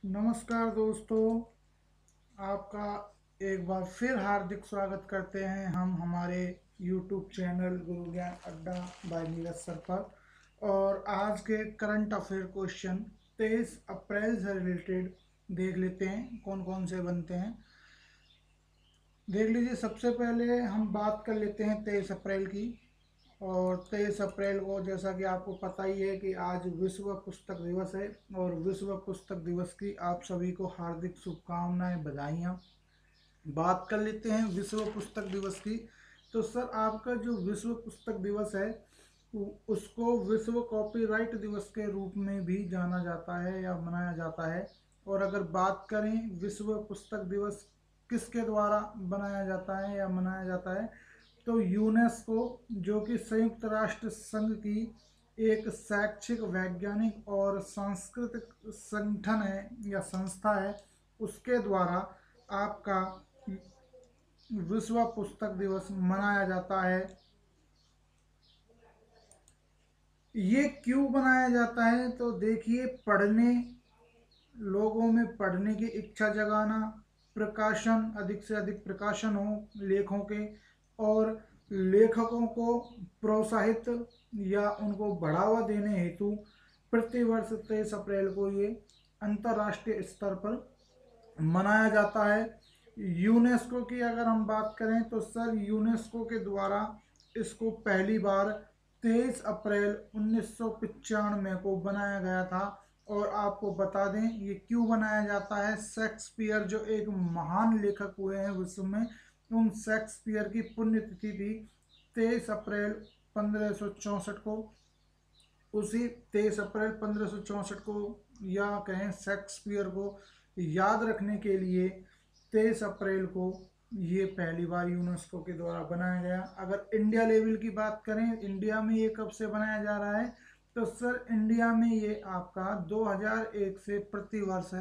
नमस्कार दोस्तों, आपका एक बार फिर हार्दिक स्वागत करते हैं हम हमारे YouTube चैनल गुरु ज्ञान अड्डा बाय नीरज सर पर। और आज के करंट अफेयर क्वेश्चन 23 अप्रैल से रिलेटेड देख लेते हैं कौन कौन से बनते हैं। देख लीजिए, सबसे पहले हम बात कर लेते हैं 23 अप्रैल की। और 23 अप्रैल को जैसा कि आपको पता ही है कि आज विश्व पुस्तक दिवस है। और विश्व पुस्तक दिवस की आप सभी को हार्दिक शुभकामनाएं, बधाइयाँ। बात कर लेते हैं विश्व पुस्तक दिवस की। तो सर, आपका जो विश्व पुस्तक दिवस है उसको विश्व कॉपीराइट दिवस के रूप में भी जाना जाता है या मनाया जाता है। और अगर बात करें विश्व पुस्तक दिवस किसके द्वारा बनाया जाता है या मनाया जाता है, तो यूनेस्को, जो कि संयुक्त राष्ट्र संघ की एक शैक्षिक, वैज्ञानिक और सांस्कृतिक संगठन है या संस्था है, उसके द्वारा आपका विश्व पुस्तक दिवस मनाया जाता है। ये क्यों बनाया जाता है, तो देखिए, लोगों में पढ़ने की इच्छा जगाना, प्रकाशन, अधिक से अधिक प्रकाशन हो लेखों के, और लेखकों को प्रोत्साहित या उनको बढ़ावा देने हेतु प्रतिवर्ष 23 अप्रैल को ये अंतर्राष्ट्रीय स्तर पर मनाया जाता है। यूनेस्को की अगर हम बात करें तो सर, यूनेस्को के द्वारा इसको पहली बार 23 अप्रैल 1995 को बनाया गया था। और आपको बता दें ये क्यों बनाया जाता है। शेक्सपियर जो एक महान लेखक हुए हैं विश्व में, उन शेक्सपियर की पुण्यतिथि थी 23 अप्रैल 1564 को। उसी 23 अप्रैल 1564 को, या कहें शेक्सपियर को याद रखने के लिए 23 अप्रैल को ये पहली बार यूनेस्को के द्वारा बनाया गया। अगर इंडिया लेवल की बात करें, इंडिया में ये कब से बनाया जा रहा है, तो सर इंडिया में ये आपका 2001 से प्रतिवर्ष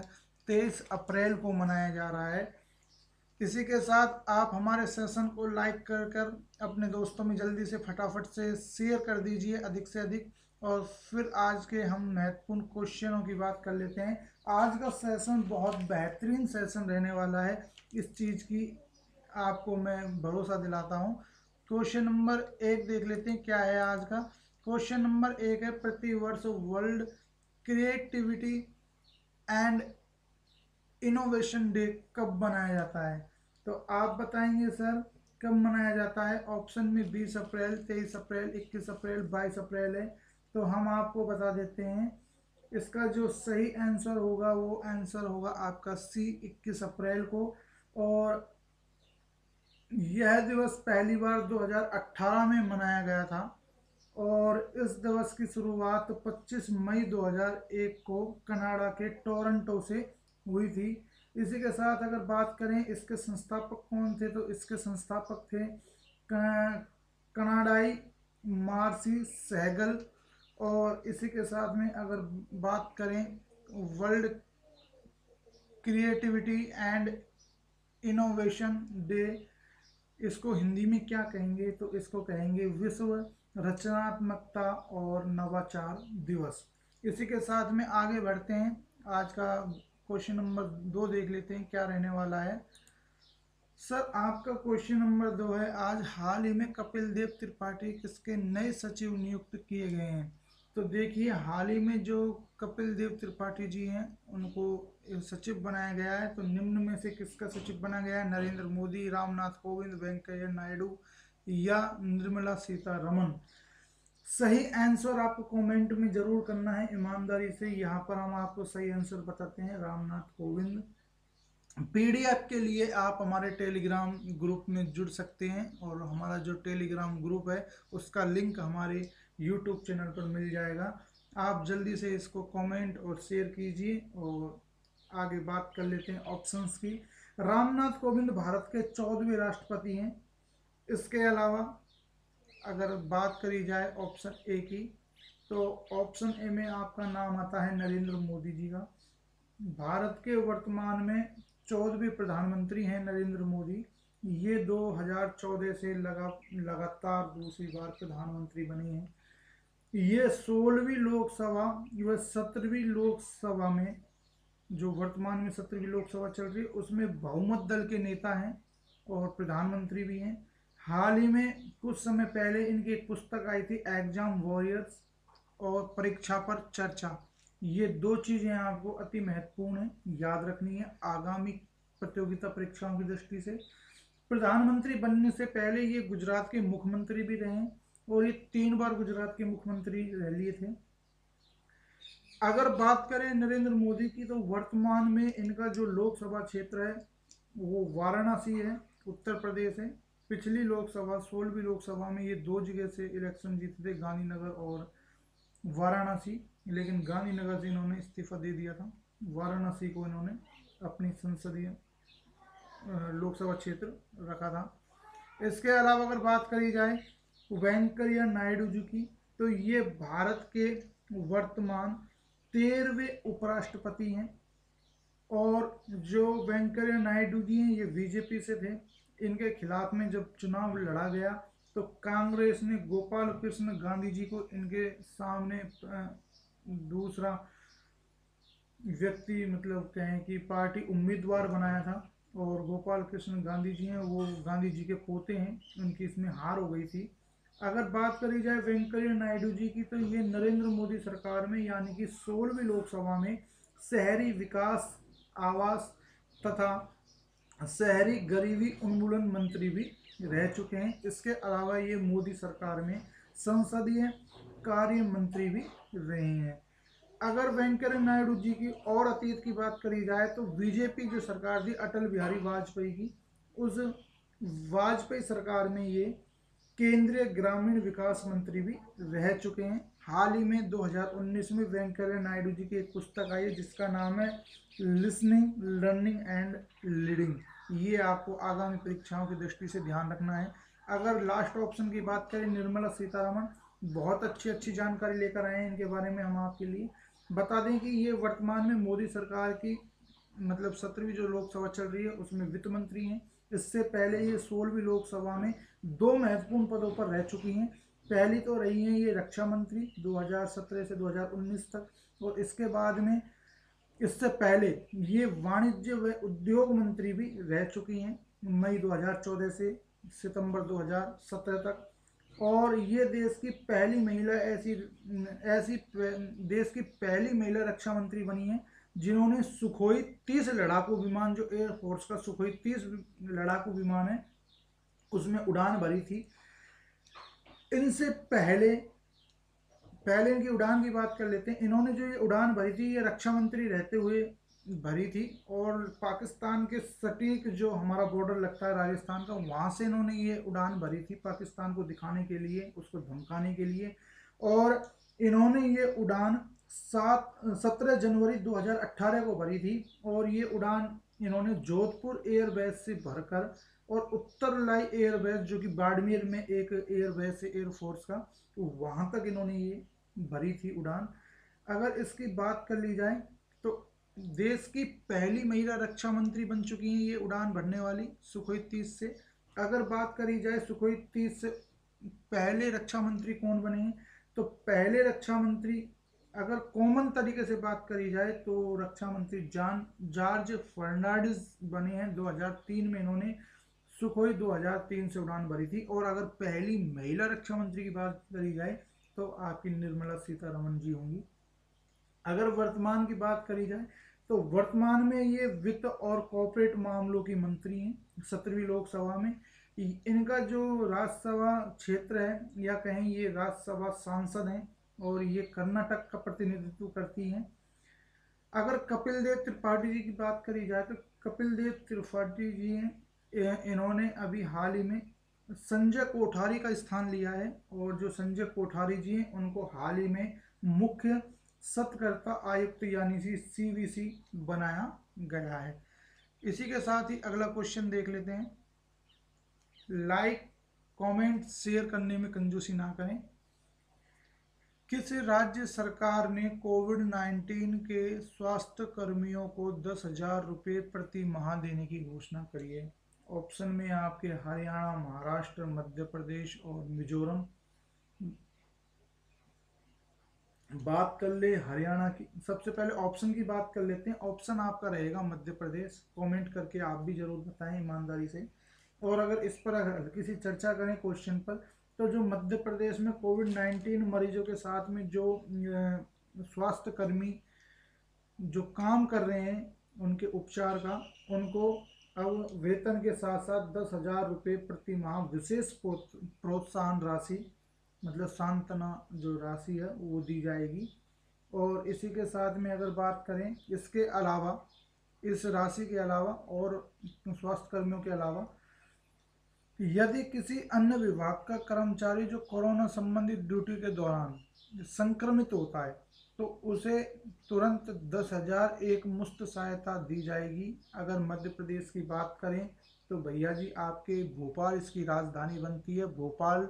23 अप्रैल को मनाया जा रहा है। इसी के साथ आप हमारे सेशन को लाइक कर कर अपने दोस्तों में जल्दी से फटाफट से शेयर कर दीजिए अधिक से अधिक। और फिर आज के हम महत्वपूर्ण क्वेश्चनों की बात कर लेते हैं। आज का सेशन बहुत बेहतरीन सेशन रहने वाला है, इस चीज़ की आपको मैं भरोसा दिलाता हूँ। क्वेश्चन नंबर 1 देख लेते हैं क्या है आज का। क्वेश्चन नंबर 1 है, प्रतिवर्ष world creativity and innovation day कब मनाया जाता है, तो आप बताएंगे सर कब मनाया जाता है। ऑप्शन में 20 अप्रैल, 23 अप्रैल, 21 अप्रैल, 22 अप्रैल है। तो हम आपको बता देते हैं, इसका जो सही आंसर होगा वो आंसर होगा आपका सी, 21 अप्रैल को। और यह दिवस पहली बार 2018 में मनाया गया था। और इस दिवस की शुरुआत 25 मई 2001 को कनाडा के टोरंटो से हुई थी। इसी के साथ अगर बात करें इसके संस्थापक कौन थे, तो इसके संस्थापक थे कनाडाई मार्सी सहगल। और इसी के साथ में अगर बात करें world creativity and innovation day, इसको हिंदी में क्या कहेंगे, तो इसको कहेंगे विश्व रचनात्मकता और नवाचार दिवस। इसी के साथ में आगे बढ़ते हैं। आज का क्वेश्चन नंबर 2 देख लेते हैं क्या रहने वाला है। सर, आपका क्वेश्चन नंबर 2 है, आज हाल ही में कपिल देव त्रिपाठी किसके नए सचिव नियुक्त किए गए हैं। तो देखिए, हाल ही में जो कपिल देव त्रिपाठी जी हैं उनको सचिव बनाया गया है। तो निम्न में से किसका सचिव बनाया गया है, नरेंद्र मोदी, रामनाथ कोविंद, वेंकैया नायडू या निर्मला सीतारमन। सही आंसर आपको कमेंट में जरूर करना है ईमानदारी से। यहाँ पर हम आपको सही आंसर बताते हैं, रामनाथ कोविंद। पीडीएफ के लिए आप हमारे टेलीग्राम ग्रुप में जुड़ सकते हैं। और हमारा जो टेलीग्राम ग्रुप है उसका लिंक हमारे यूट्यूब चैनल पर मिल जाएगा। आप जल्दी से इसको कमेंट और शेयर कीजिए। और आगे बात कर लेते हैं ऑप्शंस की। रामनाथ कोविंद भारत के 14वें राष्ट्रपति हैं। इसके अलावा अगर बात करी जाए ऑप्शन ए की, तो ऑप्शन ए में आपका नाम आता है नरेंद्र मोदी जी का। भारत के वर्तमान में 14वें प्रधानमंत्री हैं नरेंद्र मोदी। ये 2014 से लगातार दूसरी बार प्रधानमंत्री बने हैं। ये 16वीं लोकसभा व 17वीं लोकसभा में जो वर्तमान में 17वीं लोकसभा चल रही है उसमें बहुमत दल के नेता हैं और प्रधानमंत्री भी हैं। हाल ही में कुछ समय पहले इनकी एक पुस्तक आई थी, एग्जाम वॉरियर्स और परीक्षा पर चर्चा। ये दो चीजें आपको अति महत्वपूर्ण है, याद रखनी है आगामी प्रतियोगिता परीक्षाओं की दृष्टि से। प्रधानमंत्री बनने से पहले ये गुजरात के मुख्यमंत्री भी रहे हैं और ये 3 बार गुजरात के मुख्यमंत्री रह लिए थे। अगर बात करें नरेंद्र मोदी की तो वर्तमान में इनका जो लोकसभा क्षेत्र है वो वाराणसी है, उत्तर प्रदेश है। पिछली लोकसभा 16वीं लोकसभा में ये 2 जगह से इलेक्शन जीते थे, गांधीनगर और वाराणसी, लेकिन गांधीनगर से इन्होंने इस्तीफा दे दिया था। वाराणसी को इन्होंने अपनी संसदीय लोकसभा क्षेत्र रखा था। इसके अलावा अगर बात करी जाए वेंकैया नायडू जी की तो ये भारत के वर्तमान 13वें उपराष्ट्रपति हैं। और जो वेंकैया नायडू जी हैं ये बीजेपी से थे। इनके खिलाफ में जब चुनाव लड़ा गया तो कांग्रेस ने गोपाल कृष्ण गांधी जी को इनके सामने दूसरा व्यक्ति मतलब कहें कि पार्टी उम्मीदवार बनाया था। और गोपाल कृष्ण गांधी जी हैं, वो गांधी जी के पोते हैं, उनकी इसमें हार हो गई थी। अगर बात करी जाए वेंकैया नायडू जी की तो ये नरेंद्र मोदी सरकार में यानी कि 16वीं लोकसभा में शहरी विकास, आवास तथा शहरी गरीबी उन्मूलन मंत्री भी रह चुके हैं। इसके अलावा ये मोदी सरकार में संसदीय कार्य मंत्री भी रहे हैं। अगर वेंकैया नायडू जी की और अतीत की बात करी जाए तो बीजेपी जो सरकार थी अटल बिहारी वाजपेयी की, उस वाजपेयी सरकार में ये केंद्रीय ग्रामीण विकास मंत्री भी रह चुके हैं। हाल ही में 2019 में वेंकैया नायडू जी की एक पुस्तक आई है जिसका नाम है लिसनिंग, लर्निंग एंड लीडिंग। ये आपको आगामी परीक्षाओं की दृष्टि से ध्यान रखना है। अगर लास्ट ऑप्शन की बात करें निर्मला सीतारमण, बहुत अच्छी अच्छी जानकारी लेकर आए हैं इनके बारे में। हम आपके लिए बता दें कि ये वर्तमान में मोदी सरकार की मतलब 17वीं जो लोकसभा चल रही है उसमें वित्त मंत्री हैं। इससे पहले ये 16वीं लोकसभा में 2 महत्वपूर्ण पदों पर रह चुकी हैं। पहली तो रही हैं ये रक्षा मंत्री 2017 से 2019 तक, और इसके बाद में इससे पहले ये वाणिज्य व उद्योग मंत्री भी रह चुकी हैं मई 2014 से सितंबर 2017 तक। और ये देश की पहली महिला ऐसी देश की पहली महिला रक्षा मंत्री बनी है जिन्होंने सुखोई 30 लड़ाकू विमान, जो एयरफोर्स का सुखोई 30 लड़ाकू विमान है, उसमें उड़ान भरी थी। इनसे पहले इनकी उड़ान की बात कर लेते हैं। इन्होंने जो ये उड़ान भरी थी ये रक्षा मंत्री रहते हुए भरी थी, और पाकिस्तान के सटीक जो हमारा बॉर्डर लगता है राजस्थान का, वहां से इन्होंने ये उड़ान भरी थी पाकिस्तान को दिखाने के लिए, उसको धमकाने के लिए। और इन्होंने ये उड़ान 17 जनवरी 2018 को भरी थी। और ये उड़ान इन्होंने जोधपुर एयरबेस से भरकर और उत्तरलाई एयरबेस जो कि बाड़मेर में एक एयरबेस है एयरफोर्स का, तो वहां तक इन्होंने ये भरी थी उड़ान। अगर इसकी बात कर ली जाए तो देश की पहली महिला रक्षा मंत्री बन चुकी हैं ये उड़ान भरने वाली सुखोई 30 से। अगर बात करी जाए सुखोई 30 से पहले रक्षा मंत्री कौन बने हैं, तो पहले रक्षा मंत्री अगर कॉमन तरीके से बात करी जाए तो रक्षा मंत्री जॉर्ज फर्नांडिस बने हैं 2003 में। इन्होंने सुखोई 2003 से उड़ान भरी थी। और अगर पहली महिला रक्षा मंत्री की बात करी जाए तो आपकी निर्मला सीतारमण जी होंगी। अगर वर्तमान की बात करी जाए तो वर्तमान में ये वित्त और कॉर्पोरेट मामलों की मंत्री हैं 17वीं लोकसभा में। इनका जो राज्यसभा क्षेत्र है या कहें ये राज्यसभा सांसद हैं और ये कर्नाटक का प्रतिनिधित्व करती हैं। अगर कपिल देव त्रिपाठी जी की बात करी जाए तो कपिल देव त्रिपाठी जी हैं, इन्होंने अभी हाल ही में संजय कोठारी का स्थान लिया है। और जो संजय कोठारी जी हैं उनको हाल ही में मुख्य सत्कर्ता आयुक्त यानी सीवीसी बनाया गया है। इसी के साथ ही अगला क्वेश्चन देख लेते हैं। लाइक, कमेंट, शेयर करने में कंजूसी ना करें। किस राज्य सरकार ने कोविड-19 के स्वास्थ्य कर्मियों को 10,000 रुपये प्रति माह देने की घोषणा करी है? ऑप्शन में आपके हरियाणा, महाराष्ट्र, मध्य प्रदेश और मिजोरम। बात कर ले हरियाणा की, सबसे पहले ऑप्शन की बात कर लेते हैं। ऑप्शन आपका रहेगा मध्य प्रदेश। कमेंट करके आप भी जरूर बताएं ईमानदारी से। और अगर इस पर अगर किसी चर्चा करें क्वेश्चन पर, तो जो मध्य प्रदेश में कोविड-19 मरीजों के साथ में जो स्वास्थ्य कर्मी जो काम कर रहे हैं उनके उपचार का, उनको अब वेतन के साथ साथ 10,000 रुपये प्रति माह विशेष प्रोत्साहन राशि, मतलब सांत्वना जो राशि है वो दी जाएगी। और इसी के साथ में अगर बात करें, इसके अलावा, इस राशि के अलावा और स्वास्थ्य कर्मियों के अलावा, यदि किसी अन्य विभाग का कर्मचारी जो कोरोना संबंधित ड्यूटी के दौरान संक्रमित होता है, तो उसे तुरंत 10,000 एक मुश्त सहायता दी जाएगी। अगर मध्य प्रदेश की बात करें तो भैया जी आपके भोपाल इसकी राजधानी बनती है। भोपाल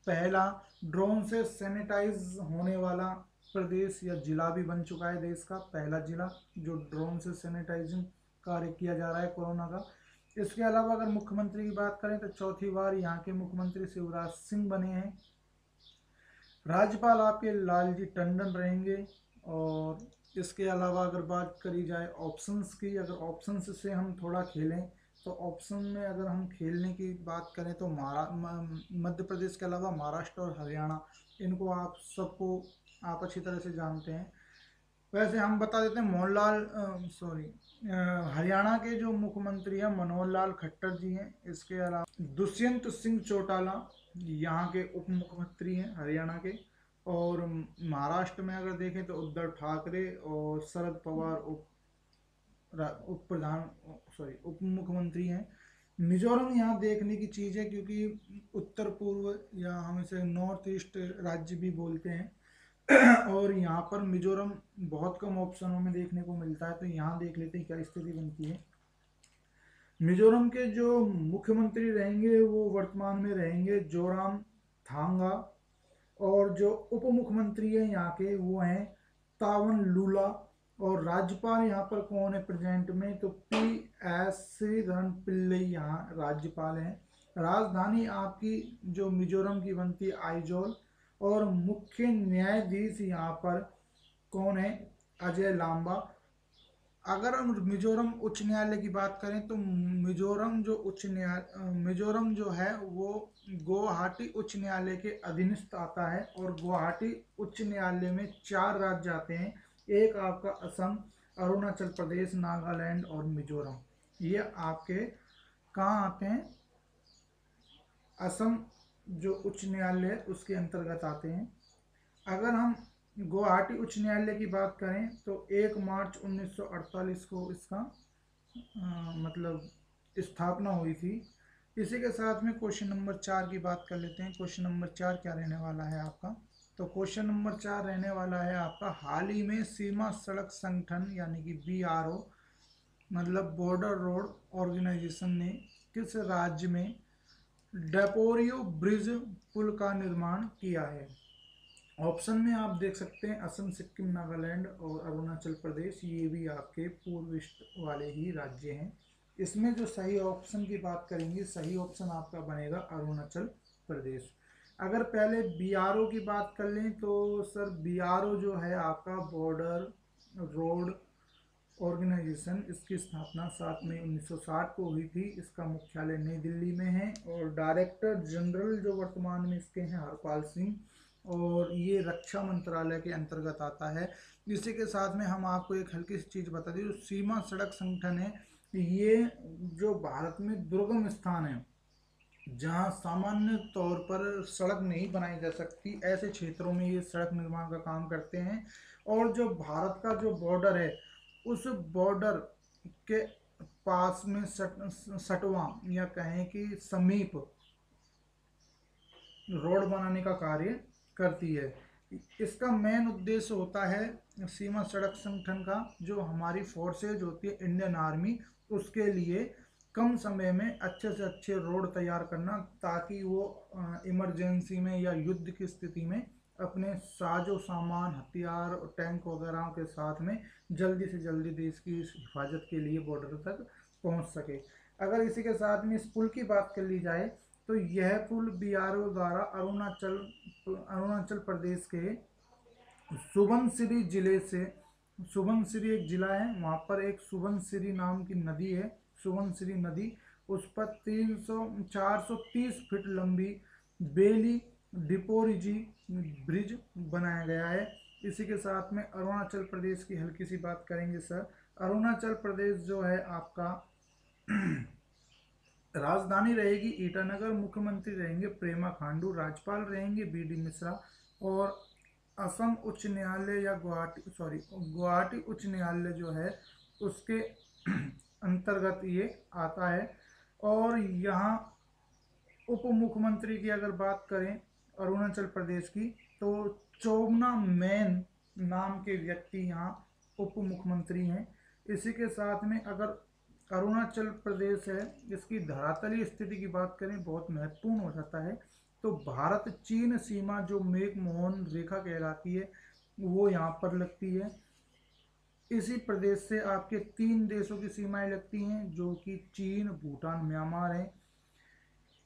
पहला ड्रोन से सैनिटाइज होने वाला प्रदेश या जिला भी बन चुका है। देश का पहला जिला जो ड्रोन से सैनिटाइजिंग कार्य किया जा रहा है कोरोना का। इसके अलावा अगर मुख्यमंत्री की बात करें तो चौथी बार यहाँ के मुख्यमंत्री शिवराज सिंह बने हैं। राज्यपाल आपके लालजी टंडन रहेंगे। और इसके अलावा अगर बात करी जाए ऑप्शंस की, अगर ऑप्शंस से हम थोड़ा खेलें तो ऑप्शन में अगर हम खेलने की बात करें तो मध्य प्रदेश के अलावा महाराष्ट्र और हरियाणा, इनको आप सबको आप अच्छी तरह से जानते हैं। वैसे हम बता देते हैं हरियाणा के जो मुख्यमंत्री हैं मनोहर लाल खट्टर जी हैं। इसके अलावा दुष्यंत सिंह चौटाला यहाँ के उप मुख्यमंत्री हैं हरियाणा के। और महाराष्ट्र में अगर देखें तो उद्धव ठाकरे और शरद पवार उप मुख्यमंत्री हैं। मिजोरम यहाँ देखने की चीज़ है क्योंकि उत्तर पूर्व या हम इसे नॉर्थ ईस्ट राज्य भी बोलते हैं और यहाँ पर मिजोरम बहुत कम ऑप्शनों में देखने को मिलता है। तो यहाँ देख लेते हैं क्या स्थिति बनती है। मिजोरम के जो मुख्यमंत्री रहेंगे वो वर्तमान में रहेंगे जोराम थांगा। और जो उप मुख्यमंत्री हैं यहाँ के वो हैं तावन लूला। और राज्यपाल यहाँ पर कौन है प्रेजेंट में, तो PS श्रीधरन पिल्लई यहाँ राज्यपाल हैं। राजधानी आपकी जो मिजोरम की बनती है आइजोल। और मुख्य न्यायाधीश यहाँ पर कौन है, अजय लांबा। अगर हम मिजोरम उच्च न्यायालय की बात करें तो मिजोरम जो है वो गुवाहाटी उच्च न्यायालय के अधीनस्थ आता है। और गुवाहाटी उच्च न्यायालय में 4 राज्य आते हैं। एक आपका असम, अरुणाचल प्रदेश, नागालैंड और मिजोरम। ये आपके कहाँ आते हैं, असम जो उच्च न्यायालय है उसके अंतर्गत आते हैं। अगर हम गुवाहाटी उच्च न्यायालय की बात करें तो 1 मार्च 1948 को इसका मतलब स्थापना हुई थी। इसी के साथ में क्वेश्चन नंबर 4 की बात कर लेते हैं। क्वेश्चन नंबर 4 क्या रहने वाला है आपका, तो क्वेश्चन नंबर 4 रहने वाला है आपका, हाल ही में सीमा सड़क संगठन यानी कि BRO मतलब बॉर्डर रोड ऑर्गेनाइजेशन ने किस राज्य में डेपोरियो ब्रिज पुल का निर्माण किया है। ऑप्शन में आप देख सकते हैं असम, सिक्किम, नागालैंड और अरुणाचल प्रदेश। ये भी आपके पूर्विष्ट वाले ही राज्य हैं। इसमें जो सही ऑप्शन की बात करेंगे, सही ऑप्शन आपका बनेगा अरुणाचल प्रदेश। अगर पहले BRO की बात कर लें तो सर BRO जो है आपका बॉर्डर रोड ऑर्गेनाइजेशन, इसकी स्थापना 7 मई 1960 को हुई थी। इसका मुख्यालय नई दिल्ली में है। और डायरेक्टर जनरल जो वर्तमान में इसके हैं हरपाल सिंह। और ये रक्षा मंत्रालय के अंतर्गत आता है। इसी के साथ में हम आपको एक हल्की सी चीज़ बता दें, जो सीमा सड़क संगठन है ये जो भारत में दुर्गम स्थान है जहाँ सामान्य तौर पर सड़क नहीं बनाई जा सकती, ऐसे क्षेत्रों में ये सड़क निर्माण का काम करते हैं। और जो भारत का जो बॉर्डर है उस बॉर्डर के पास में सटवा या कहें कि समीप रोड बनाने का कार्य करती है। इसका मेन उद्देश्य होता है सीमा सड़क संगठन का, जो हमारी फोर्सेज होती है इंडियन आर्मी, उसके लिए कम समय में अच्छे से अच्छे रोड तैयार करना, ताकि वो इमरजेंसी में या युद्ध की स्थिति में अपने साजो सामान, हथियार और टैंक वगैरह के साथ में जल्दी से जल्दी देश की हिफाजत के लिए बॉर्डर तक पहुंच सके। अगर इसी के साथ में इस पुल की बात कर ली जाए तो यह पुल BRO द्वारा अरुणाचल प्रदेश के सुबनसिरी जिले से, सुबनसिरी एक जिला है, वहाँ पर एक सुबनसिरी नाम की नदी है, सुबनसिरी नदी, उस पर 430 फीट लंबी बेली डिपोरिजी ब्रिज बनाया गया है। इसी के साथ में अरुणाचल प्रदेश की हल्की सी बात करेंगे सर। अरुणाचल प्रदेश जो है आपका राजधानी रहेगी ईटानगर, मुख्यमंत्री रहेंगे प्रेमा खांडू, राज्यपाल रहेंगे बी डी मिश्रा, और असम उच्च न्यायालय या गुवाहाटी उच्च न्यायालय जो है उसके अंतर्गत ये आता है। और यहाँ उप मुख्यमंत्री की अगर बात करें अरुणाचल प्रदेश की, तो चोमना मैन नाम के व्यक्ति यहाँ उप मुख्यमंत्री हैं। इसी के साथ में अगर अरुणाचल प्रदेश है, इसकी धरातलीय स्थिति की बात करें, बहुत महत्वपूर्ण हो जाता है। तो भारत चीन सीमा जो मेघमोहन रेखा कहलाती है वो यहाँ पर लगती है। इसी प्रदेश से आपके 3 देशों की सीमाएं लगती हैं जो कि चीन, भूटान, म्यांमार हैं।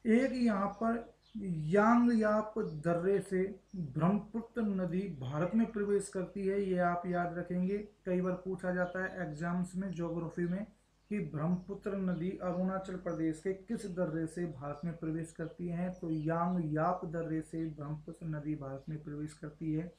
एक यहाँ पर यांगयाप दर्रे से ब्रह्मपुत्र नदी भारत में प्रवेश करती है, ये आप याद रखेंगे, कई बार पूछा जाता है एग्जाम्स में ज्योग्राफी में कि ब्रह्मपुत्र नदी अरुणाचल प्रदेश के किस दर्रे से भारत में प्रवेश करती है, तो यांगयाप दर्रे से ब्रह्मपुत्र नदी भारत में प्रवेश करती है।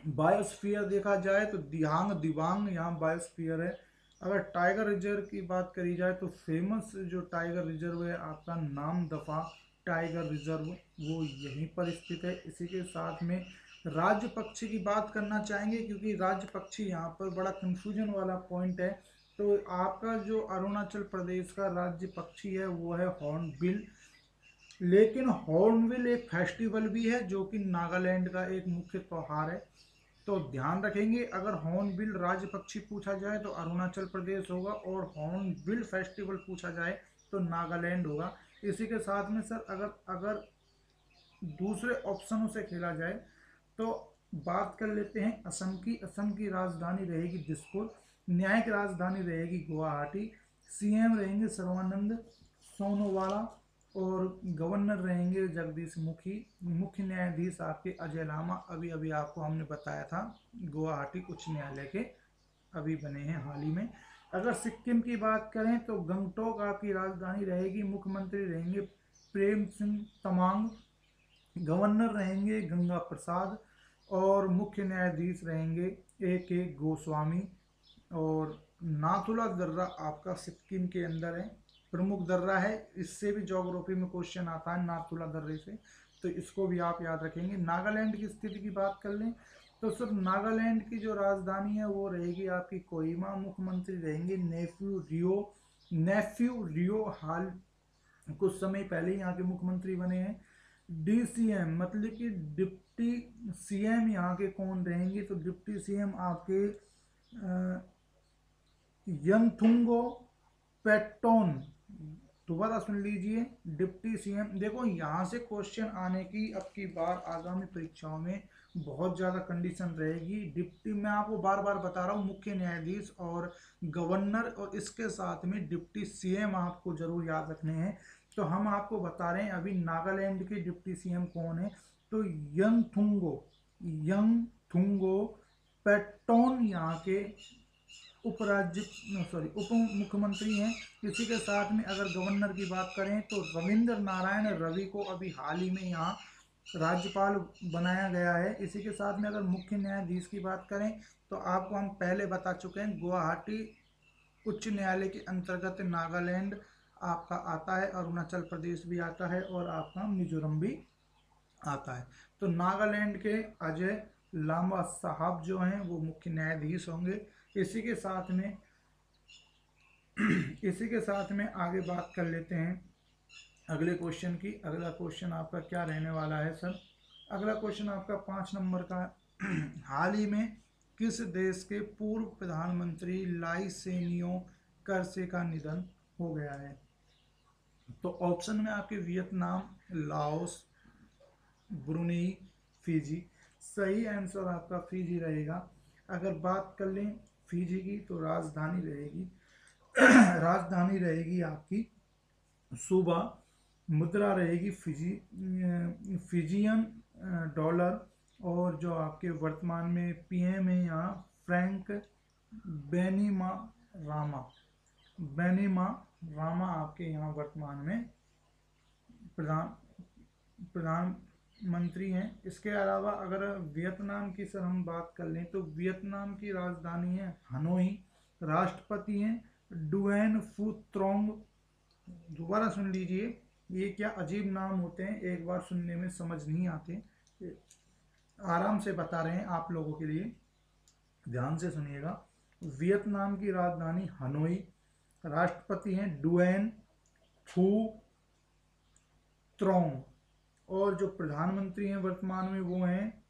बायोस्फीयर देखा जाए तो दिहांग दिबांग यहाँ बायोस्फीयर है। अगर टाइगर रिजर्व की बात करी जाए तो फेमस जो टाइगर रिजर्व है आपका नामदफा टाइगर रिजर्व, वो यहीं पर स्थित है। इसी के साथ में राज्य पक्षी की बात करना चाहेंगे क्योंकि राज्य पक्षी यहाँ पर बड़ा कंफ्यूजन वाला पॉइंट है। तो आपका जो अरुणाचल प्रदेश का राज्य पक्षी है वो है हॉर्नबिल, लेकिन हॉर्नबिल एक फेस्टिवल भी है जो कि नागालैंड का एक मुख्य त्योहार है। तो ध्यान रखेंगे अगर हॉर्नबिल राज्य पक्षी पूछा जाए तो अरुणाचल प्रदेश होगा, और हॉर्नबिल फेस्टिवल पूछा जाए तो नागालैंड होगा। इसी के साथ में सर अगर अगर दूसरे ऑप्शनों से खेला जाए तो बात कर लेते हैं असम की। असम की राजधानी रहेगी दिसपुर, न्यायिक राजधानी रहेगी गुवाहाटी, सीएम रहेंगे सर्बानंद सोनोवाला, और गवर्नर रहेंगे जगदीश मुखी, मुख्य न्यायाधीश आपके अजय लामा, अभी अभी आपको हमने बताया था गुवाहाटी उच्च न्यायालय के अभी बने हैं हाल ही में। अगर सिक्किम की बात करें तो गंगटोक आपकी राजधानी रहेगी, मुख्यमंत्री रहेंगे प्रेम सिंह तमांग, गवर्नर रहेंगे गंगा प्रसाद, और मुख्य न्यायाधीश रहेंगे ए गोस्वामी। और नाथुला दर्रा आपका सिक्किम के अंदर है, प्रमुख दर्रा है, इससे भी ज्योग्राफी में क्वेश्चन आता है नाथुला दर्रे से, तो इसको भी आप याद रखेंगे। नागालैंड की स्थिति की बात कर लें तो सर नागालैंड की जो राजधानी है वो रहेगी आपकी कोहिमा, मुख्यमंत्री रहेंगे नेफ्यू रियो, हाल कुछ समय पहले ही यहाँ के मुख्यमंत्री बने हैं। डीसीएम मतलब कि डिप्टी सीएम यहाँ के कौन रहेंगे, तो डिप्टी सीएम आपके यंथुंगो पेट्टोन, दोबारा सुन लीजिए, डिप्टी सीएम। देखो यहाँ से क्वेश्चन आने की अब की बार आगामी परीक्षाओं में बहुत ज़्यादा कंडीशन रहेगी। डिप्टी, मैं आपको बार बार बता रहा हूँ, मुख्य न्यायाधीश और गवर्नर और इसके साथ में डिप्टी सीएम आपको जरूर याद रखने हैं। तो हम आपको बता रहे हैं अभी नागालैंड के डिप्टी सीएम कौन है, तो यंगथुंगो पेट्टोन यहाँ के उप मुख्यमंत्री हैं। इसी के साथ में अगर गवर्नर की बात करें तो रविंद्र नारायण रवि को अभी हाल ही में यहाँ राज्यपाल बनाया गया है। इसी के साथ में अगर मुख्य न्यायाधीश की बात करें तो आपको हम पहले बता चुके हैं गुवाहाटी उच्च न्यायालय के अंतर्गत नागालैंड आपका आता है, अरुणाचल प्रदेश भी आता है और आपका मिजोरम भी आता है। तो नागालैंड के अजय लामा साहब जो हैं वो मुख्य न्यायाधीश होंगे। इसी के साथ में आगे बात कर लेते हैं अगले क्वेश्चन की। अगला क्वेश्चन आपका क्या रहने वाला है सर, अगला क्वेश्चन आपका 5 नंबर का हाल ही में किस देश के पूर्व प्रधानमंत्री लाइसेनियो कर्से का निधन हो गया है, तो ऑप्शन में आपके वियतनाम, लाओस, ब्रुनेई, फिजी। सही आंसर आपका फिजी रहेगा। अगर बात कर लें फिजी की तो राजधानी रहेगी आपकी सुबा, मुद्रा रहेगी फिजियन डॉलर, और जो आपके वर्तमान में पीएम है यहाँ फ्रैंक बैनिमारामा बैनिमारामा आपके यहाँ वर्तमान में प्रधान प्रधानमंत्री हैं। इसके अलावा अगर वियतनाम की सर हम बात कर लें तो वियतनाम की राजधानी है हनोई, राष्ट्रपति हैं डुएन फू ट्रोंग। दोबारा सुन लीजिए, ये क्या अजीब नाम होते हैं, एक बार सुनने में समझ नहीं आते, आराम से बता रहे हैं आप लोगों के लिए, ध्यान से सुनिएगा। वियतनाम की राजधानी हनोई, राष्ट्रपति हैं डुएन फू ट्रोंग, और जो प्रधानमंत्री हैं वर्तमान में वो हैं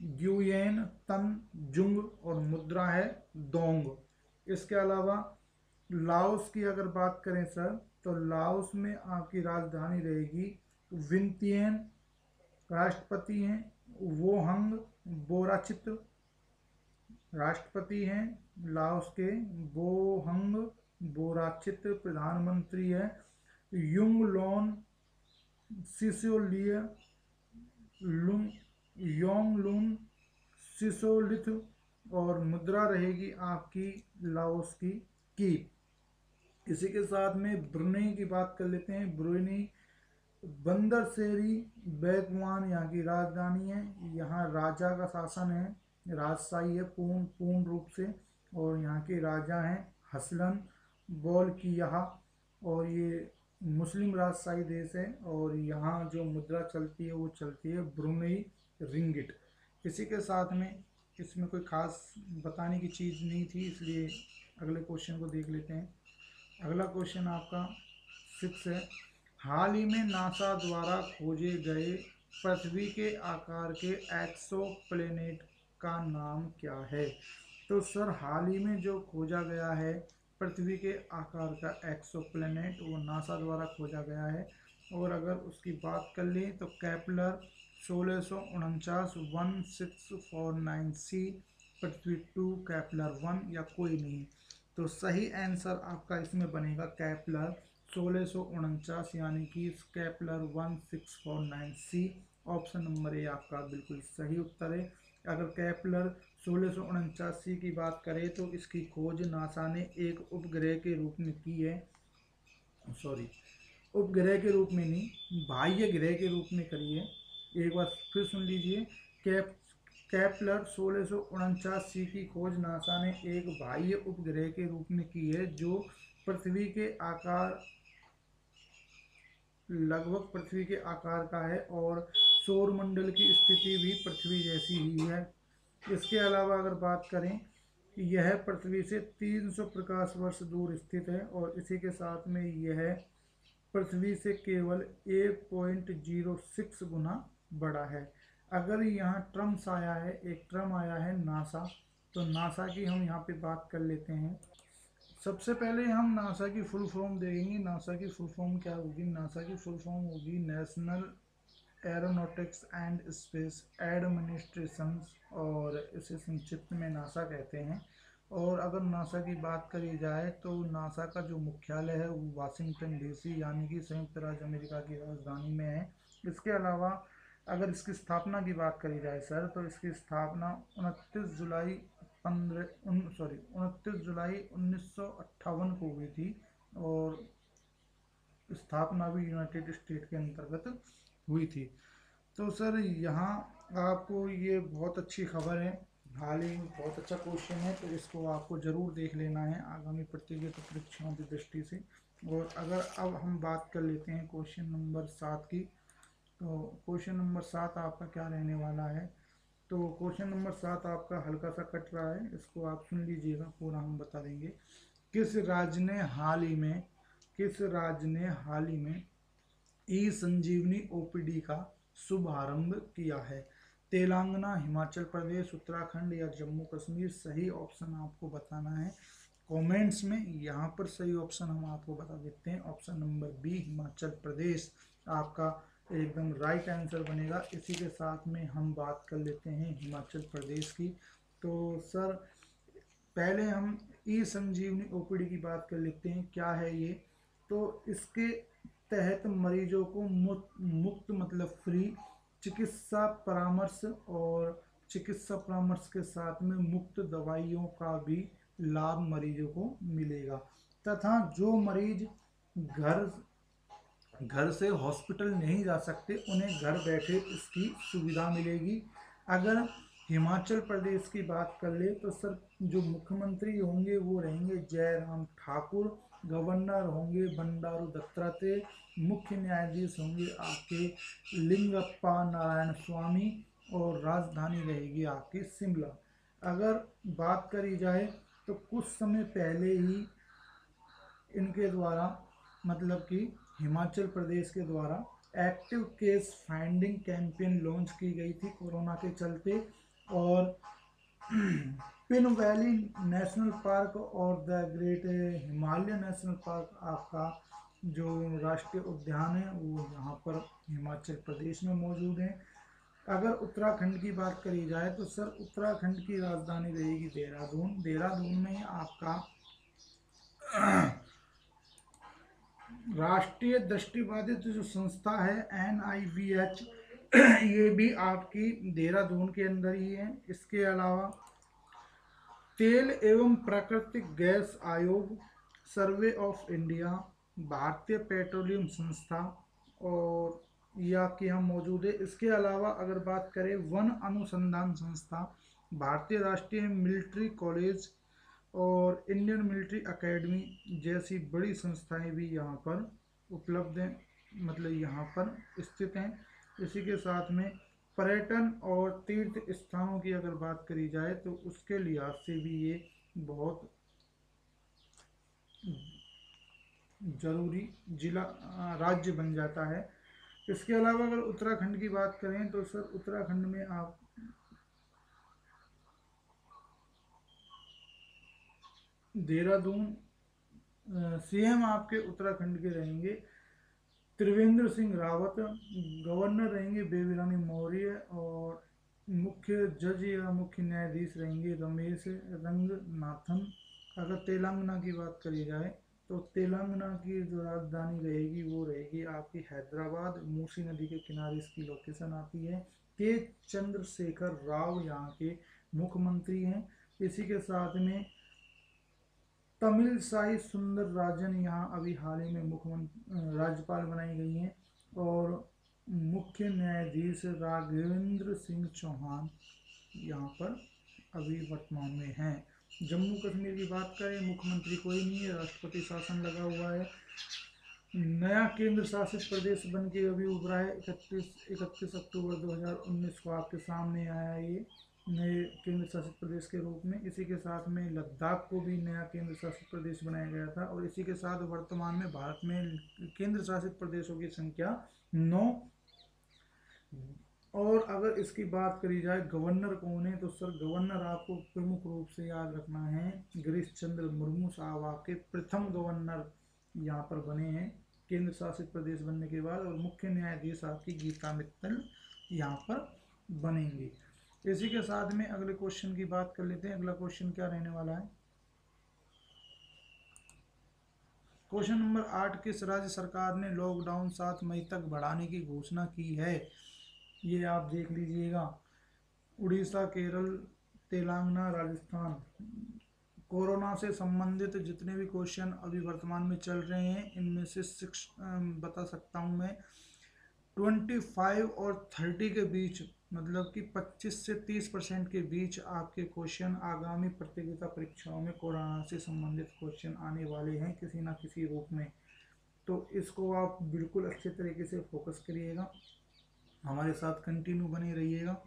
ग्यू येन तन जुंग, और मुद्रा है दोंग। इसके अलावा लाओस की अगर बात करें सर तो लाओस में आपकी राजधानी रहेगी विंतियन, राष्ट्रपति हैं वोहंग बोराचित, राष्ट्रपति हैं लाओस के वोहंग बोराचित, प्रधानमंत्री है युंग लोन सिसोलिय योंग लून सिसोलिथ, और मुद्रा रहेगी आपकी लाओस की। इसी के साथ में ब्रुनेई की बात कर लेते हैं। ब्रुनेई बंदरसेरी बेगवान यहाँ की राजधानी है। यहाँ राजा का शासन है, राजशाही है पूर्ण रूप से, और यहाँ के राजा हैं हसलन बोल की यहाँ, और ये मुस्लिम राजशाही देश है, और यहाँ जो मुद्रा चलती है वो चलती है ब्रुनेई रिंगिट। इसी के साथ में इसमें कोई खास बताने की चीज़ नहीं थी, इसलिए अगले क्वेश्चन को देख लेते हैं। अगला क्वेश्चन आपका 6 है, हाल ही में नासा द्वारा खोजे गए पृथ्वी के आकार के एक्सोप्लैनेट का नाम क्या है? तो सर हाल ही में जो खोजा गया है पृथ्वी के आकार का एक्सोप्लैनेट वो नासा द्वारा खोजा गया है, और अगर उसकी बात कर लें तो केपलर 1649 1649 सी, पृथ्वी 2, केपलर 1 या कोई नहीं। तो सही आंसर आपका इसमें बनेगा केपलर 1649 यानी कि Kepler 1649 C, option number A आपका बिल्कुल सही उत्तर है। अगर केपलर 1649 सी की बात करें तो इसकी खोज नासा ने एक उपग्रह के रूप में की है, सॉरी उपग्रह के रूप में नहीं, बाह्य ग्रह के रूप में करी है। एक बार फिर सुन लीजिए, केपलर 1649 सी की खोज नासा ने एक बाह्य उपग्रह के रूप में की है जो पृथ्वी के आकार, लगभग पृथ्वी के आकार का है, और सौर मंडल की स्थिति भी पृथ्वी जैसी ही है। इसके अलावा अगर बात करें, यह पृथ्वी से 300 प्रकाश वर्ष दूर स्थित है, और इसी के साथ में यह पृथ्वी से केवल 1.06 गुना बड़ा है। अगर यहाँ ट्रम्स आया है, एक ट्रम आया है नासा, तो नासा की हम यहाँ पे बात कर लेते हैं। सबसे पहले हम नासा की फुल फॉर्म देखेंगे। नासा की फुल फॉर्म क्या होगी? नासा की फुल फॉर्म होगी national aeronautics and space administration, और इसे संक्षिप्त में नासा कहते हैं। और अगर नासा की बात करी जाए तो नासा का जो मुख्यालय है वो वाशिंगटन डीसी यानी कि संयुक्त राज्य अमेरिका की राजधानी में है। इसके अलावा अगर इसकी स्थापना की बात करी जाए सर तो इसकी स्थापना 29 जुलाई 1958 को हुई थी, और स्थापना भी यूनाइटेड स्टेट के अंतर्गत हुई थी। तो सर यहाँ आपको ये बहुत अच्छी खबर है, हाल ही बहुत अच्छा क्वेश्चन है, तो इसको आपको ज़रूर देख लेना है आगामी प्रतियोगिता परीक्षाओं की दृष्टि से। और अगर अब हम बात कर लेते हैं क्वेश्चन नंबर 7 की, तो क्वेश्चन नंबर 7 आपका क्या रहने वाला है? तो क्वेश्चन नंबर 7 आपका हल्का सा कट रहा है, इसको आप सुन लीजिएगा, पूरा हम बता देंगे। किस राज्य ने हाल ही में ई संजीवनी ओपीडी का शुभारंभ किया है? तेलंगाना, हिमाचल प्रदेश, उत्तराखंड या जम्मू कश्मीर? सही ऑप्शन आपको बताना है कमेंट्स में। यहाँ पर सही ऑप्शन हम आपको बता देते हैं, option number B Himachal Pradesh आपका एकदम राइट आंसर बनेगा। इसी के साथ में हम बात कर लेते हैं हिमाचल प्रदेश की। तो सर पहले हम ई संजीवनी ओपीडी की बात कर लेते हैं, क्या है ये? तो इसके तहत मरीजों को मुफ्त मतलब फ्री चिकित्सा परामर्श और चिकित्सा परामर्श के साथ में मुफ्त दवाइयों का भी लाभ मरीजों को मिलेगा, तथा जो मरीज घर घर से हॉस्पिटल नहीं जा सकते उन्हें घर बैठे इसकी सुविधा मिलेगी। अगर हिमाचल प्रदेश की बात कर ले तो सर जो मुख्यमंत्री होंगे वो रहेंगे जयराम ठाकुर, गवर्नर होंगे बंडारू दत्तात्रेय, मुख्य न्यायाधीश होंगे आपके लिंगप्पा नारायण स्वामी और राजधानी रहेगी आपकी शिमला। अगर बात करी जाए तो कुछ समय पहले ही इनके द्वारा मतलब कि हिमाचल प्रदेश के द्वारा active case finding campaign launch की गई थी कोरोना के चलते, और पिन वैली नेशनल पार्क और the great Himalaya national park आपका जो राष्ट्रीय उद्यान है वो यहाँ पर हिमाचल प्रदेश में मौजूद है। अगर उत्तराखंड की बात करी जाए तो सर उत्तराखंड की राजधानी रहेगी देहरादून। देहरादून में आपका राष्ट्रीय दृष्टिबाधित जो संस्था है NIVH ये भी आपकी देहरादून के अंदर ही है। इसके अलावा तेल एवं प्राकृतिक गैस आयोग, सर्वे ऑफ इंडिया, भारतीय पेट्रोलियम संस्था और या के यहाँ मौजूद है। इसके अलावा अगर बात करें वन अनुसंधान संस्था, भारतीय राष्ट्रीय मिलिट्री कॉलेज और इंडियन मिलिट्री एकेडमी जैसी बड़ी संस्थाएं भी यहाँ पर उपलब्ध हैं, मतलब यहाँ पर स्थित हैं। इसी के साथ में पर्यटन और तीर्थ स्थानों की अगर बात करी जाए तो उसके लिहाज से भी ये बहुत जरूरी जिला राज्य बन जाता है। इसके अलावा अगर उत्तराखंड की बात करें तो सर उत्तराखंड में आप देहरादून CM आपके उत्तराखंड के रहेंगे त्रिवेंद्र सिंह रावत, गवर्नर रहेंगे बेबी रानी मौर्य और मुख्य जज या मुख्य न्यायाधीश रहेंगे रमेश रंगनाथन। अगर तेलंगाना की बात करी जाए तो तेलंगाना की जो राजधानी रहेगी वो रहेगी आपकी हैदराबाद, मूसी नदी के किनारे इसकी लोकेशन आती है। के चंद्रशेखर राव यहाँ के मुख्यमंत्री हैं। इसी के साथ में तमिलसाई सुंदरराजन यहाँ अभी हाल ही में मुख्यमंत्री राज्यपाल बनाई गई हैं, और मुख्य न्यायाधीश राघवेंद्र सिंह चौहान यहाँ पर अभी वर्तमान में हैं। जम्मू कश्मीर की बात करें मुख्यमंत्री कोई नहीं है, राष्ट्रपति शासन लगा हुआ है। नया केंद्र शासित प्रदेश बन के अभी उभरा है, 31 अक्टूबर 2019 को आपके सामने आया ये नए केंद्र शासित प्रदेश के रूप में। इसी के साथ में लद्दाख को भी नया केंद्र शासित प्रदेश बनाया गया था, और इसी के साथ वर्तमान में भारत में केंद्र शासित प्रदेशों की संख्या 9। और अगर इसकी बात करी जाए गवर्नर कौन है तो सर गवर्नर आपको प्रमुख रूप से याद रखना है गिरीश चंद्र मुर्मू साहब आपके प्रथम गवर्नर यहाँ पर बने हैं केंद्र शासित प्रदेश बनने के बाद, और मुख्य न्यायाधीश आपकी गीता मित्तल यहाँ पर बनेंगे। इसी के साथ में अगले क्वेश्चन की बात कर लेते हैं। अगला क्वेश्चन क्या रहने वाला है, क्वेश्चन नंबर 8, किस राज्य सरकार ने लॉकडाउन 7 मई तक बढ़ाने की घोषणा की है? ये आप देख लीजिएगा, उड़ीसा, केरल, तेलंगाना, राजस्थान। कोरोना से संबंधित जितने भी क्वेश्चन अभी वर्तमान में चल रहे हैं इनमें से 6 बता सकता हूँ मैं, 25 और 30 के बीच मतलब कि 25 से 30% के बीच आपके क्वेश्चन आगामी प्रतियोगिता परीक्षाओं में कोरोना से संबंधित क्वेश्चन आने वाले हैं किसी ना किसी रूप में। तो इसको आप बिल्कुल अच्छे तरीके से फोकस करिएगा, हमारे साथ कंटिन्यू बने रहिएगा।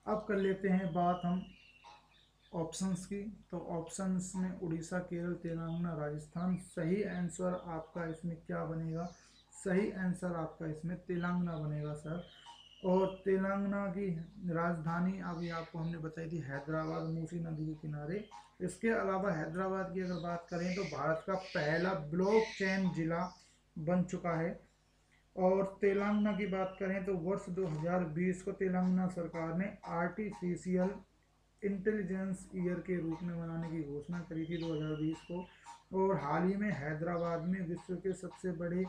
अब कर लेते हैं बात हम ऑप्शंस की। तो ऑप्शंस में उड़ीसा, केरल, तेलंगाना, राजस्थान। सही आंसर आपका इसमें क्या बनेगा? सही आंसर आपका इसमें तेलंगाना बनेगा सर। और तेलंगाना की राजधानी अभी आपको हमने बताई थी हैदराबाद, मूसी नदी के किनारे। इसके अलावा हैदराबाद की अगर बात करें तो भारत का पहला ब्लॉकचेन जिला बन चुका है। और तेलंगाना की बात करें तो वर्ष 2020 को तेलंगाना सरकार ने आर्टिफिशियल इंटेलिजेंस ईयर के रूप में मनाने की घोषणा करी थी 2020 को। और हाल ही में हैदराबाद में विश्व के सबसे बड़े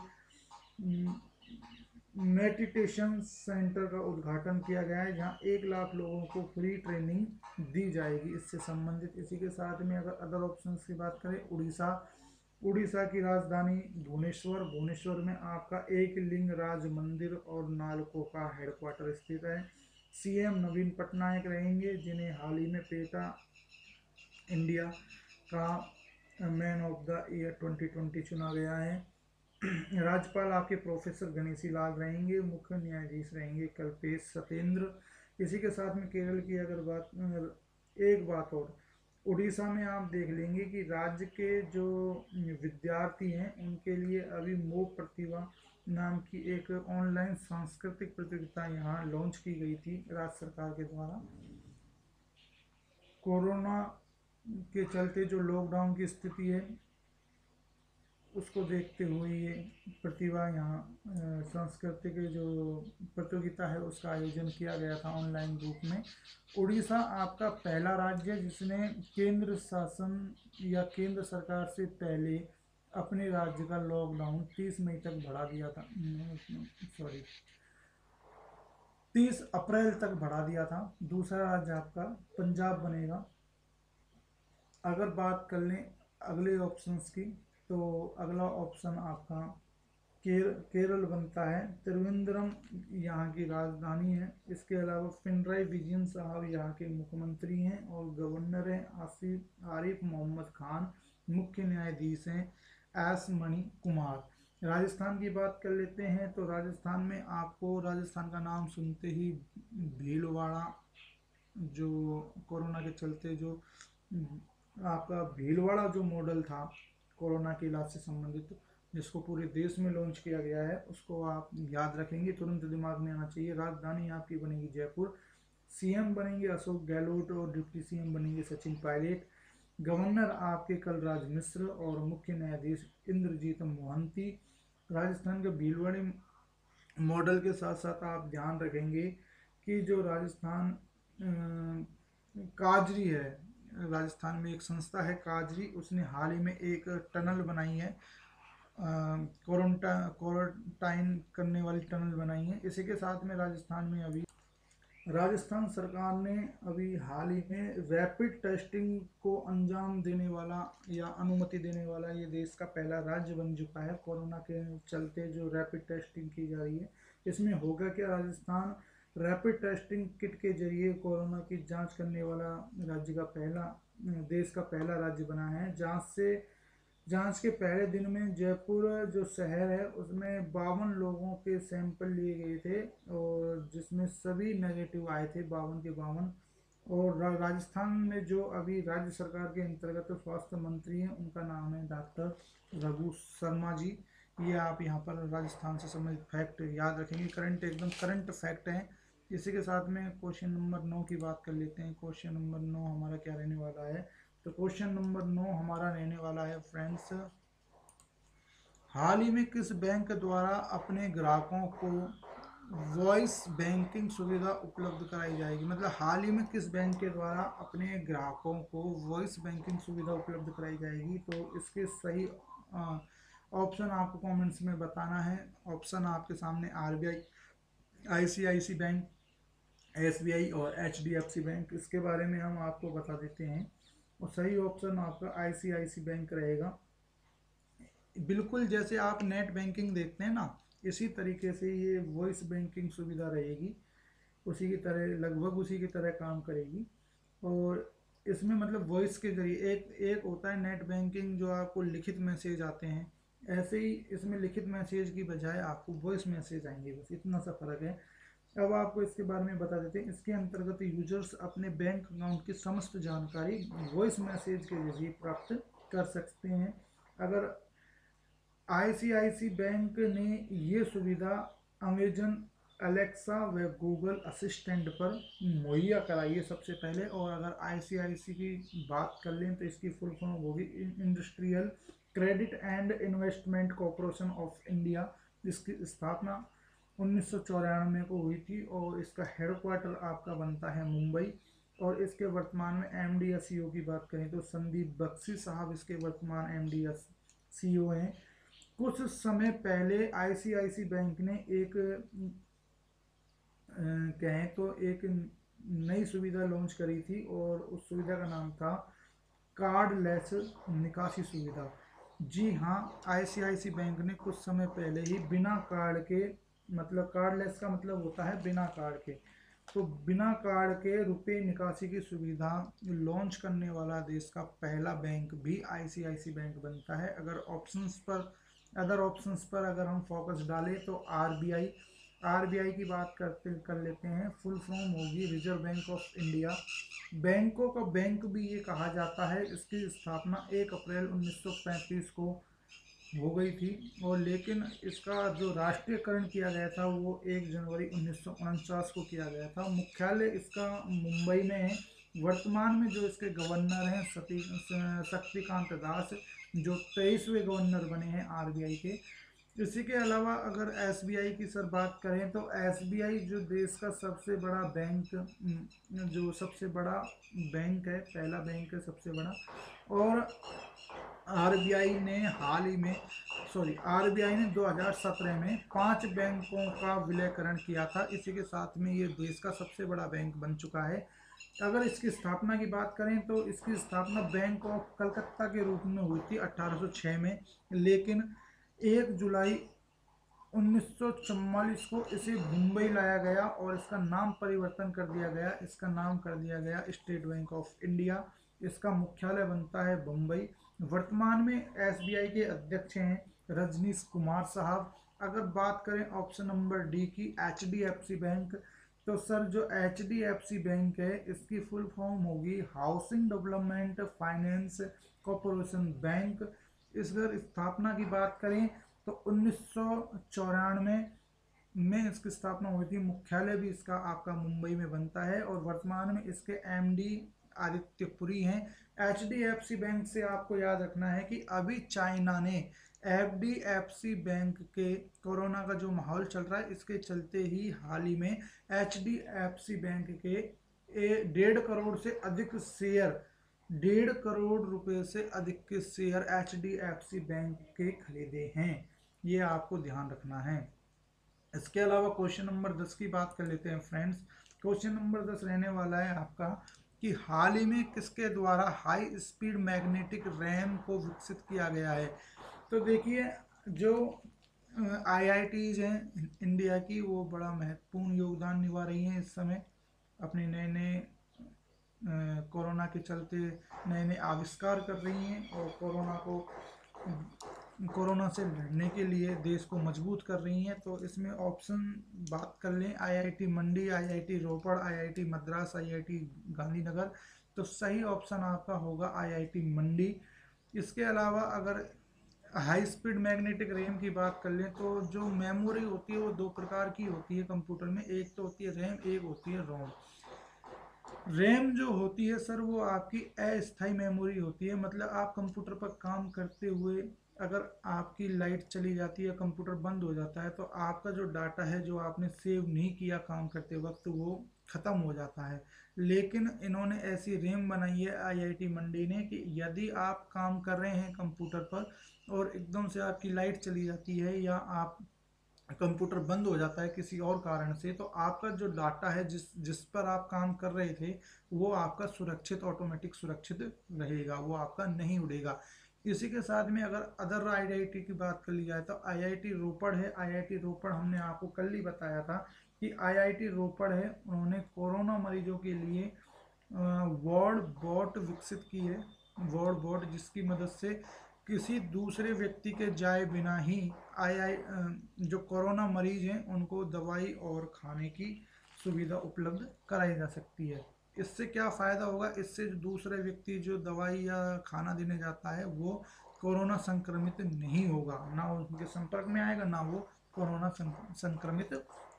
मेडिटेशन सेंटर का उद्घाटन किया गया है, जहां 1 लाख लोगों को फ्री ट्रेनिंग दी जाएगी इससे संबंधित। इसी के साथ में अगर अदर ऑप्शंस की बात करें, उड़ीसा, उड़ीसा की राजधानी भुवनेश्वर, भुवनेश्वर में आपका एक लिंग राज मंदिर और नालको का हेडक्वार्टर स्थित है। सीएम नवीन पटनायक रहेंगे, जिन्हें हाल ही में पेटा इंडिया का मैन ऑफ द ईयर 2020 चुना गया है। राज्यपाल आपके प्रोफेसर गणेशी लाल रहेंगे, मुख्य न्यायाधीश रहेंगे कल्पेश सत्येंद्र। इसी के साथ में केरल की अगर एक बात और, उड़ीसा में आप देख लेंगे कि राज्य के जो विद्यार्थी हैं उनके लिए अभी मोक प्रतिभा नाम की एक ऑनलाइन सांस्कृतिक प्रतियोगिता यहाँ लॉन्च की गई थी राज्य सरकार के द्वारा। कोरोना के चलते जो लॉकडाउन की स्थिति है उसको देखते हुए ये प्रतिभा यहाँ सांस्कृतिक जो प्रतियोगिता है उसका आयोजन किया गया था ऑनलाइन रूप में। उड़ीसा आपका पहला राज्य है जिसने केंद्र शासन या केंद्र सरकार से पहले अपने राज्य का लॉकडाउन 30 मई तक बढ़ा दिया था, सॉरी 30 अप्रैल तक बढ़ा दिया था। दूसरा राज्य आपका पंजाब बनेगा। अगर बात कर लें अगले ऑप्शंस की, तो अगला ऑप्शन आपका केरल बनता है। त्रिवेंद्रम यहाँ की राजधानी है। इसके अलावा पिनराई विजयन साहब यहाँ के मुख्यमंत्री हैं और गवर्नर हैं आरिफ मोहम्मद खान। मुख्य न्यायाधीश हैं एस मणि कुमार। राजस्थान की बात कर लेते हैं, तो राजस्थान में आपको राजस्थान का नाम सुनते ही भीलवाड़ा, जो कोरोना के चलते जो आपका भीलवाड़ा जो मॉडल था कोरोना के इलाज से संबंधित, जिसको पूरे देश में लॉन्च किया गया है, उसको आप याद रखेंगे, तुरंत दिमाग में आना चाहिए। राजधानी आपकी बनेगी जयपुर। सीएम बनेंगे अशोक गहलोत और डिप्टी सीएम बनेंगे सचिन पायलट। गवर्नर आपके कलराज मिश्र और मुख्य न्यायाधीश इंद्रजीत मोहंती। राजस्थान के भीलवाड़ी मॉडल के साथ साथ आप ध्यान रखेंगे कि जो राजस्थान काजरी है, राजस्थान में एक संस्था है काजरी, उसने हाल ही में एक टनल बनाई है, क्वारंटाइन करने वाली टनल बनाई है। इसी के साथ में राजस्थान सरकार ने अभी हाल ही में रैपिड टेस्टिंग को अंजाम देने वाला या अनुमति देने वाला ये देश का पहला राज्य बन चुका है। कोरोना के चलते जो रैपिड टेस्टिंग की जा रही है, इसमें होगा क्या, राजस्थान रैपिड टेस्टिंग किट के जरिए कोरोना की जांच करने वाला राज्य का देश का पहला राज्य बना है। जांच के पहले दिन में जयपुर जो शहर है उसमें 52 लोगों के सैंपल लिए गए थे और जिसमें सभी नेगेटिव आए थे, 52 के 52। और राजस्थान में जो अभी राज्य सरकार के अंतर्गत स्वास्थ्य मंत्री हैं उनका नाम है डॉक्टर रघु शर्मा जी। ये आप यहाँ पर राजस्थान से संबंधित फैक्ट याद रखेंगे, एकदम करंट फैक्ट हैं। इसी के साथ में क्वेश्चन नंबर 9 की बात कर लेते हैं। क्वेश्चन नंबर 9 हमारा क्या रहने वाला है, तो क्वेश्चन नंबर 9 हमारा रहने वाला है फ्रेंड्स, हाल ही में किस बैंक द्वारा अपने ग्राहकों को वॉइस बैंकिंग सुविधा उपलब्ध कराई जाएगी। मतलब हाल ही में किस बैंक के द्वारा अपने ग्राहकों को वॉइस बैंकिंग सुविधा उपलब्ध कराई जाएगी, तो इसके सही ऑप्शन आपको कमेंट्स में बताना है। ऑप्शन आपके सामने आरबीआई, आईसीआईसी बैंक, एसबीआई और एचडीएफसी बैंक। इसके बारे में हम आपको बता देते हैं और सही ऑप्शन आपका आईसीआईसी बैंक रहेगा। बिल्कुल जैसे आप नेट बैंकिंग देखते हैं ना, इसी तरीके से ये वॉइस बैंकिंग सुविधा रहेगी, उसी की तरह लगभग उसी की तरह काम करेगी। और इसमें मतलब वॉइस के जरिए एक होता है नेट बैंकिंग जो आपको लिखित मैसेज आते हैं, ऐसे ही इसमें लिखित मैसेज की बजाय आपको वॉइस मैसेज आएंगे, बस इतना सा फर्क है। अब आपको इसके बारे में बता देते हैं। इसके अंतर्गत यूजर्स अपने बैंक अकाउंट की समस्त जानकारी वॉइस मैसेज के जरिए प्राप्त कर सकते हैं। अगर आईसीआईसी बैंक ने ये सुविधा अमेजन अलेक्सा व गूगल असिस्टेंट पर मुहैया कराई है सबसे पहले। और अगर आईसीआईसी की बात कर लें तो इसकी फुल फॉर्म होगी industrial credit and investment corporation of India. इसकी स्थापना 1994 को हुई थी और इसका हेडक्वार्टर आपका बनता है मुंबई। और इसके वर्तमान में एमडी या सीईओ की बात करें तो संदीप बख्शी साहब इसके वर्तमान एमडी या सीईओ हैं। कुछ समय पहले आईसीआईसी बैंक ने एक कहें तो एक नई सुविधा लॉन्च करी थी, और उस सुविधा का नाम था कार्डलेस निकासी सुविधा। जी हाँ, आईसीआईसी बैंक ने कुछ समय पहले ही बिना कार्ड के, मतलब कार्डलेस का मतलब होता है बिना कार्ड के, तो बिना कार्ड के रुपए निकासी की सुविधा लॉन्च करने वाला देश का पहला बैंक भी आईसीआईसी बैंक बनता है। अदर ऑप्शंस पर अगर हम फोकस डालें तो आरबीआई की बात कर लेते हैं। फुल फॉर्म होगी रिजर्व बैंक ऑफ इंडिया। बैंकों का बैंक भी ये कहा जाता है। इसकी स्थापना 1 अप्रैल 1935 को हो गई थी, और लेकिन इसका जो राष्ट्रीयकरण किया गया था वो 1 जनवरी 1949 को किया गया था। मुख्यालय इसका मुंबई में है। वर्तमान में जो इसके गवर्नर हैं शक्तिकांत दास, जो 23वें गवर्नर बने हैं आरबीआई के। इसी के अलावा अगर एसबीआई की सर बात करें तो एसबीआई जो देश का सबसे बड़ा बैंक, जो सबसे बड़ा बैंक है, पहला बैंक है सबसे बड़ा। और आरबीआई ने हाल ही में आरबीआई ने 2017 में 5 बैंकों का विलयकरण किया था। इसी के साथ में ये देश का सबसे बड़ा बैंक बन चुका है। अगर इसकी स्थापना की बात करें तो इसकी स्थापना बैंक ऑफ कलकत्ता के रूप में हुई थी 1806 में, लेकिन 1 जुलाई 1944 को इसे मुंबई लाया गया और इसका नाम परिवर्तन कर दिया गया। इसका नाम कर दिया गया स्टेट बैंक ऑफ इंडिया। इसका मुख्यालय बनता है बम्बई। वर्तमान में एसबीआई के अध्यक्ष हैं रजनीश कुमार साहब। अगर बात करें ऑप्शन नंबर डी की, एचडीएफसी बैंक, तो सर जो एचडीएफसी बैंक है इसकी फुल फॉर्म होगी housing development finance corporation bank. इस अगर स्थापना की बात करें तो 1994 में इसकी स्थापना हुई थी। मुख्यालय भी इसका आपका मुंबई में बनता है, और वर्तमान में इसके एमडी आदित्यपुरी हैं। एचडीएफसी बैंक से आपको याद रखना है कि अभी चाइना ने एफडीएफसी बैंक के, कोरोना का जो माहौल चल रहा है इसके चलते ही हाल ही में एचडीएफसी बैंक के 1.5 करोड़ से अधिक शेयर, 1.5 करोड़ रुपए से अधिक के शेयर एचडीएफसी बैंक के खरीदे हैं। ये आपको ध्यान रखना है। इसके अलावा क्वेश्चन नंबर 10 की बात कर लेते हैं फ्रेंड्स। क्वेश्चन नंबर 10 रहने वाला है आपका कि हाल ही में किसके द्वारा हाई स्पीड मैग्नेटिक रैम को विकसित किया गया है। तो देखिए, जो आईआईटीज हैं इंडिया की, वो बड़ा महत्वपूर्ण योगदान निभा रही हैं इस समय। अपने नए नए कोरोना के चलते नए नए आविष्कार कर रही हैं, और कोरोना से लड़ने के लिए देश को मजबूत कर रही हैं। तो इसमें ऑप्शन बात कर लें, आईआईटी मंडी, आईआईटी रोपड़, आईआईटी मद्रास, आईआईटी गांधीनगर, तो सही ऑप्शन आपका होगा आईआईटी मंडी। इसके अलावा अगर हाई स्पीड मैग्नेटिक रैम की बात कर लें तो जो मेमोरी होती है वो 2 प्रकार की होती है कंप्यूटर में। एक तो होती है रैम, एक होती है रोम। रैम जो होती है सर वो आपकी अस्थायी मेमोरी होती है, मतलब आप कंप्यूटर पर काम करते हुए अगर आपकी लाइट चली जाती है, कंप्यूटर बंद हो जाता है, तो आपका जो डाटा है जो आपने सेव नहीं किया काम करते वक्त, वो ख़त्म हो जाता है। लेकिन इन्होंने ऐसी रैम बनाई है आईआईटी मंडी ने कि यदि आप काम कर रहे हैं कंप्यूटर पर और एकदम से आपकी लाइट चली जाती है, या आप कंप्यूटर बंद हो जाता है किसी और कारण से, तो आपका जो डाटा है जिस जिस पर आप काम कर रहे थे वो आपका सुरक्षित, ऑटोमेटिक सुरक्षित रहेगा, वो आपका नहीं उड़ेगा। इसी के साथ में अगर अदर आईआईटी की बात कर ली जाए तो आईआईटी रोपड़ है। आईआईटी रोपड़ हमने आपको कल ही बताया था कि आईआईटी रोपड़ है, उन्होंने कोरोना मरीजों के लिए वार्ड बॉट विकसित की है। वार्ड बॉट जिसकी मदद से किसी दूसरे व्यक्ति के जाए बिना ही जो कोरोना मरीज हैं उनको दवाई और खाने की सुविधा उपलब्ध कराई जा सकती है। इससे क्या फ़ायदा होगा, इससे जो दूसरे व्यक्ति जो दवाई या खाना देने जाता है वो कोरोना संक्रमित नहीं होगा, ना उनके संपर्क में आएगा, ना वो कोरोना संक्रमित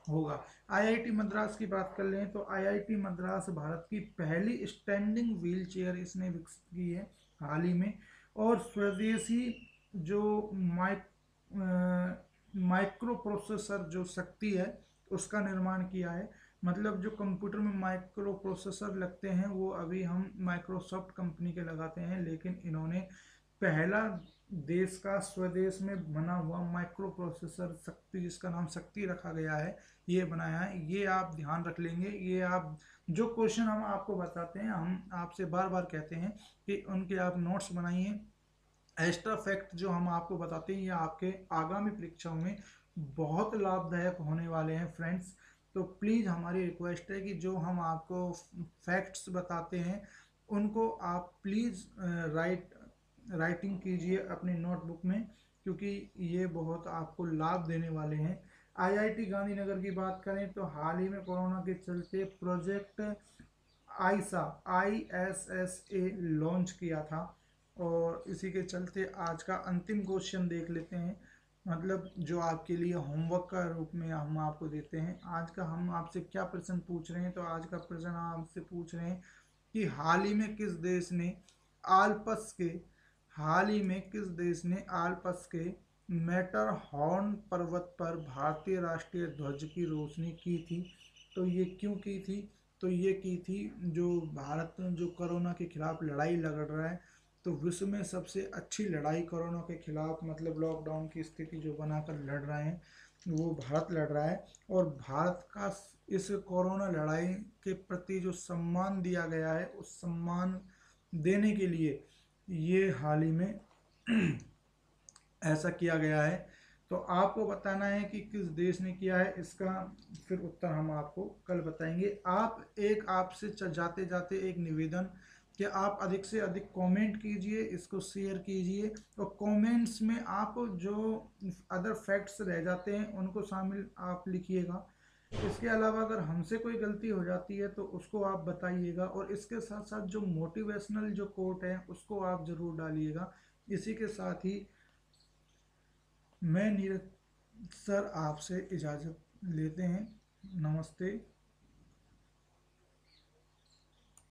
होगा। आईआईटी मद्रास की बात कर लें तो आईआईटी मद्रास भारत की पहली स्टैंडिंग व्हील चेयर इसने विकसित की है हाल ही में। और स्वदेशी जो माइक्रो प्रोसेसर जो शक्ति है उसका निर्माण किया है। मतलब जो कंप्यूटर में माइक्रो प्रोसेसर लगते हैं वो अभी हम माइक्रोसॉफ्ट कंपनी के लगाते हैं, लेकिन इन्होंने पहला देश का स्वदेश में बना हुआ माइक्रो प्रोसेसर शक्ति, जिसका नाम शक्ति रखा गया है, ये बनाया है। ये आप ध्यान रख लेंगे। ये आप जो क्वेश्चन हम आपको बताते हैं, हम आपसे बार बार कहते हैं कि उनके आप नोट्स बनाइए। एक्स्ट्रा फैक्ट जो हम आपको बताते हैं ये आपके आगामी परीक्षाओं में बहुत लाभदायक होने वाले हैं फ्रेंड्स। तो प्लीज़ हमारी रिक्वेस्ट है कि जो हम आपको फैक्ट्स बताते हैं उनको आप प्लीज़ राइटिंग कीजिए अपनी नोटबुक में, क्योंकि ये बहुत आपको लाभ देने वाले हैं। आईआईटी गांधीनगर की बात करें तो हाल ही में कोरोना के चलते प्रोजेक्ट आईसा ISSA लॉन्च किया था, और इसी के चलते आज का अंतिम क्वेश्चन देख लेते हैं। मतलब जो आपके लिए होमवर्क का रूप में हम आपको देते हैं। आज का हम आपसे क्या प्रश्न पूछ रहे हैं, तो आज का प्रश्न आपसे पूछ रहे हैं कि आल्पस के हाल ही में किस देश ने आल्पस के मैटरहॉर्न पर्वत पर भारतीय राष्ट्रीय ध्वज की रोशनी की थी। तो ये क्यों की थी, तो ये की थी जो भारत जो कोरोना के खिलाफ लड़ाई लड़ रहा है, तो विश्व में सबसे अच्छी लड़ाई कोरोना के खिलाफ, मतलब लॉकडाउन की स्थिति जो बनाकर लड़ रहे हैं, वो भारत लड़ रहा है। और भारत का इस कोरोना लड़ाई के प्रति जो सम्मान दिया गया है, उस सम्मान देने के लिए ये हाल ही में ऐसा किया गया है। तो आपको बताना है कि किस देश ने किया है, इसका फिर उत्तर हम आपको कल बताएंगे। आपसे जाते जाते एक निवेदन कि आप अधिक से अधिक कमेंट कीजिए, इसको शेयर कीजिए, और कमेंट्स में आप जो अदर फैक्ट्स रह जाते हैं उनको शामिल आप लिखिएगा। इसके अलावा अगर हमसे कोई गलती हो जाती है तो उसको आप बताइएगा, और इसके साथ साथ जो मोटिवेशनल जो कोट है उसको आप ज़रूर डालिएगा। इसी के साथ ही मैं नीरज सर आपसे इजाज़त लेते हैं। नमस्ते।